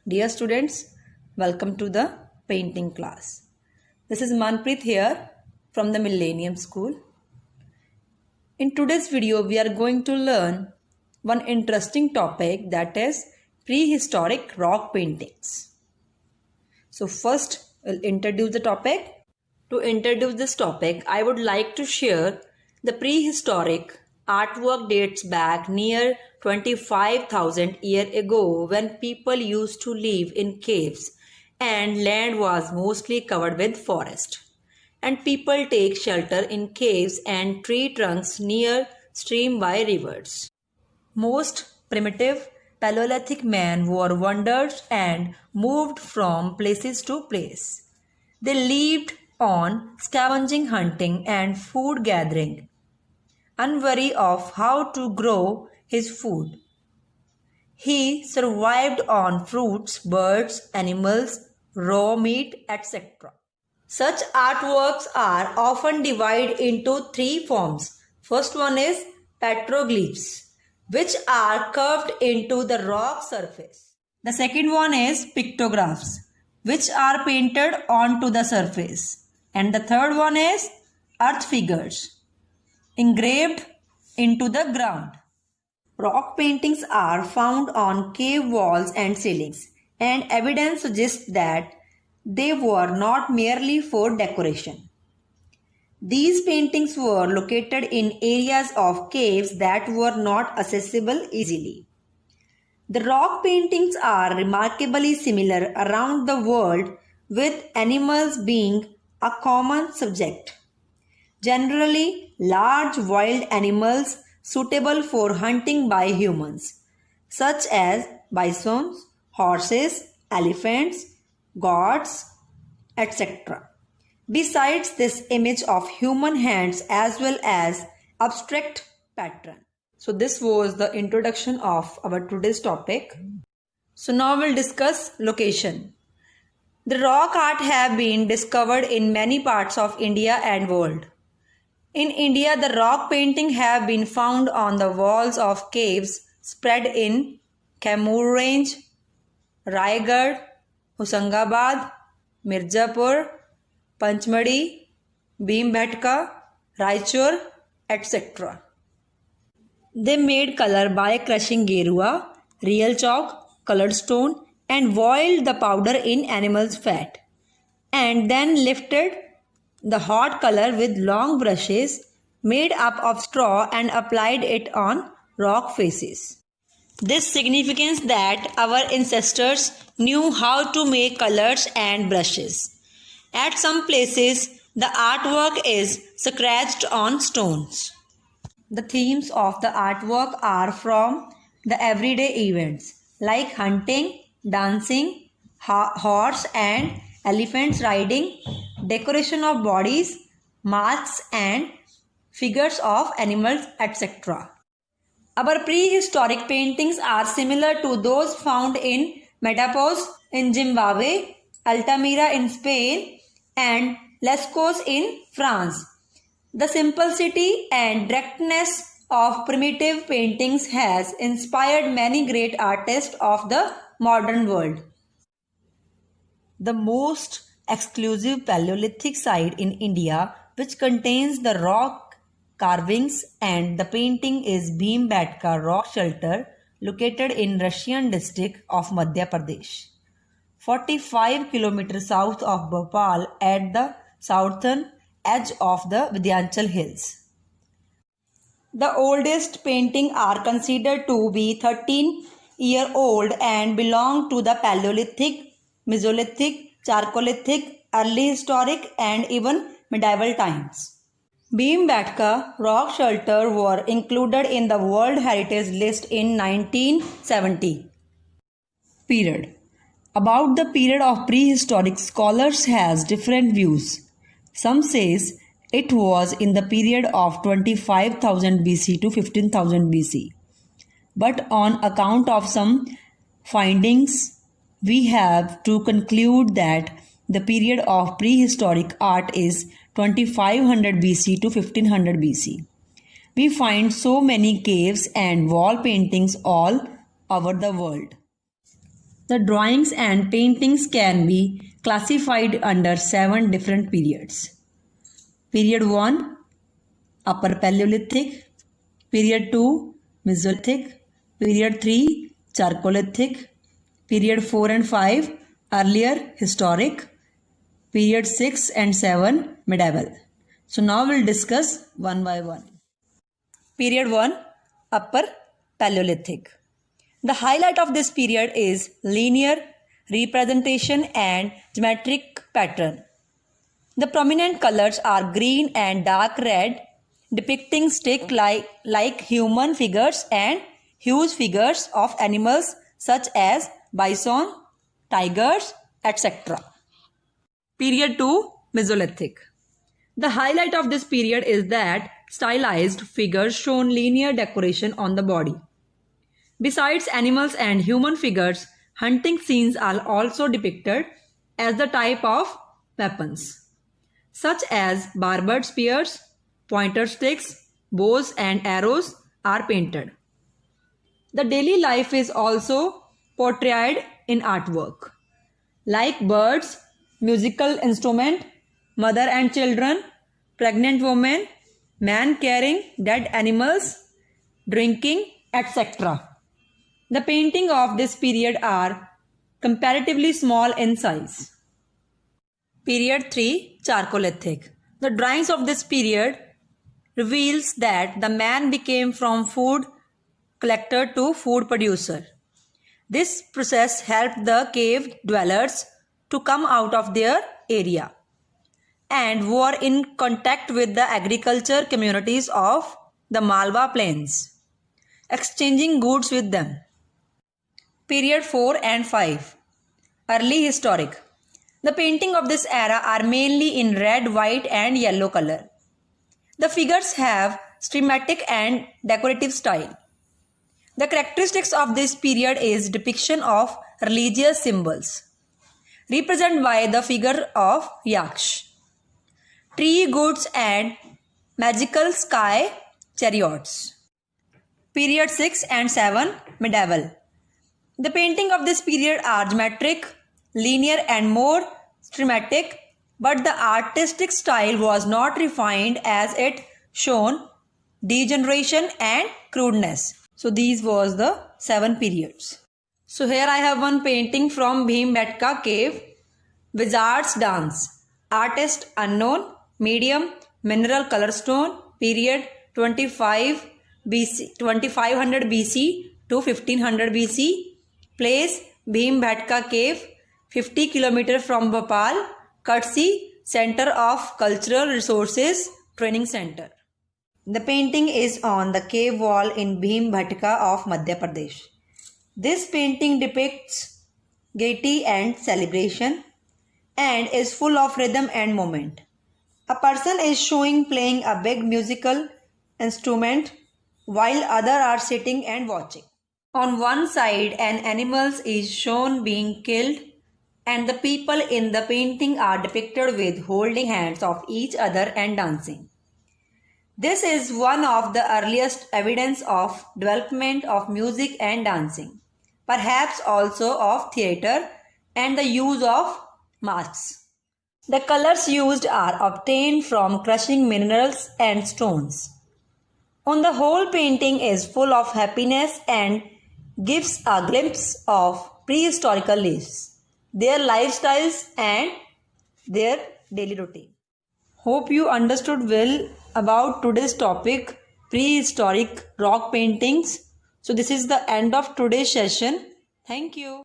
Dear students, welcome to the painting class. This is Manpreet here from the Millennium School. In today's video, we are going to learn one interesting topic, that is prehistoric rock paintings. So first, we'll introduce the topic. To introduce this topic, I would like to share the prehistoric artwork dates back near 25,000 years ago, when people used to live in caves and land was mostly covered with forest. And people take shelter in caves and tree trunks near stream by rivers. Most primitive Paleolithic men were wandered and moved from places to place. They lived on scavenging, hunting and food gathering, unwary of how to grow his food. He survived on fruits, birds, animals, raw meat, etc. Such artworks are often divided into three forms. First one is petroglyphs, which are carved into the rock surface. The second one is pictographs, which are painted onto the surface. And the third one is earth figures, engraved into the ground. Rock paintings are found on cave walls and ceilings, and evidence suggests that they were not merely for decoration. These paintings were located in areas of caves that were not accessible easily. The rock paintings are remarkably similar around the world, with animals being a common subject. Generally, large wild animals suitable for hunting by humans, such as bisons, horses, elephants, goats, etc. Besides this image of human hands as well as abstract pattern. So this was the introduction of our today's topic. So now we'll discuss location. The rock art have been discovered in many parts of India and world. In India, the rock painting have been found on the walls of caves spread in Kaimur Range, Raigad, Hosangabad, Mirzapur, Panchmadi, Bhimbetka, Raichur, etc. They made color by crushing gerua, real chalk, colored stone and boiled the powder in animal's fat, and then lifted the hot color with long brushes made up of straw and applied it on rock faces. This signifies that our ancestors knew how to make colors and brushes. At some places, the artwork is scratched on stones. The themes of the artwork are from the everyday events like hunting, dancing, horse and elephants riding, decoration of bodies, masks and figures of animals, etc. Our prehistoric paintings are similar to those found in Metapos in Zimbabwe, Altamira in Spain and Lascaux in France. The simplicity and directness of primitive paintings has inspired many great artists of the modern world. The most exclusive Paleolithic site in India, which contains the rock carvings and the painting, is Bhimbetka Rock Shelter, located in Russian district of Madhya Pradesh, 45 km south of Bhopal at the southern edge of the Vindhyachal Hills. The oldest paintings are considered to be 13-year-old and belong to the Paleolithic, Mesolithic, Chalcolithic, early historic and even medieval times. Bhimbetka Rock Shelter were included in the World Heritage List in 1970. Period. About the period of prehistoric, scholars has different views. Some says it was in the period of 25,000 BC to 15,000 BC. But on account of some findings, we have to conclude that the period of prehistoric art is 2500 BC to 1500 BC. We find so many caves and wall paintings all over the world. The drawings and paintings can be classified under 7 different periods. Period 1, Upper Paleolithic. Period 2, Mesolithic. Period 3, Chalcolithic. Period 4 and 5, Earlier Historic. Period 6 and 7, Medieval. So now we'll discuss one by one. Period 1, Upper Paleolithic. The highlight of this period is linear representation and geometric pattern. The prominent colors are green and dark red, depicting stick-like human figures and huge figures of animals such as bison, tigers, etc. Period 2, Mesolithic. The highlight of this period is that stylized figures shown linear decoration on the body. Besides animals and human figures, hunting scenes are also depicted as the type of weapons, such as barbed spears, pointer sticks, bows and arrows are painted. The daily life is also portrayed in artwork, like birds, musical instrument, mother and children, pregnant women, man carrying dead animals, drinking, etc. The paintings of this period are comparatively small in size. Period 3, Chalcolithic. The drawings of this period reveals that the man became from food collector to food producer. This process helped the cave dwellers to come out of their area and were in contact with the agriculture communities of the Malwa Plains, exchanging goods with them. Period 4 and 5, Early Historic. The paintings of this era are mainly in red, white and yellow color. The figures have schematic and decorative style. The characteristics of this period is depiction of religious symbols, represented by the figure of Yaksh, tree goods and magical sky chariots. Period 6 and 7, Medieval. The paintings of this period are geometric, linear and more schematic, but the artistic style was not refined as it shown degeneration and crudeness. So these was the 7 periods. So here I have one painting from Bhimbetka cave. Wizard's Dance. Artist unknown. Medium. Mineral color stone. Period 2500 BC to 1500 BC. Place Bhimbetka cave, 50 km from Bhopal. Kutsi, Center of Cultural Resources Training Center. The painting is on the cave wall in Bhimbetka of Madhya Pradesh. This painting depicts gaiety and celebration and is full of rhythm and movement. A person is shown playing a big musical instrument while others are sitting and watching. On one side, an animal is shown being killed and the people in the painting are depicted with holding hands of each other and dancing. This is one of the earliest evidence of development of music and dancing, perhaps also of theatre and the use of masks. The colors used are obtained from crushing minerals and stones. On the whole, painting is full of happiness and gives a glimpse of prehistorical lives, their lifestyles and their daily routine. Hope you understood well about today's topic, prehistoric rock paintings. So this is the end of today's session. Thank you.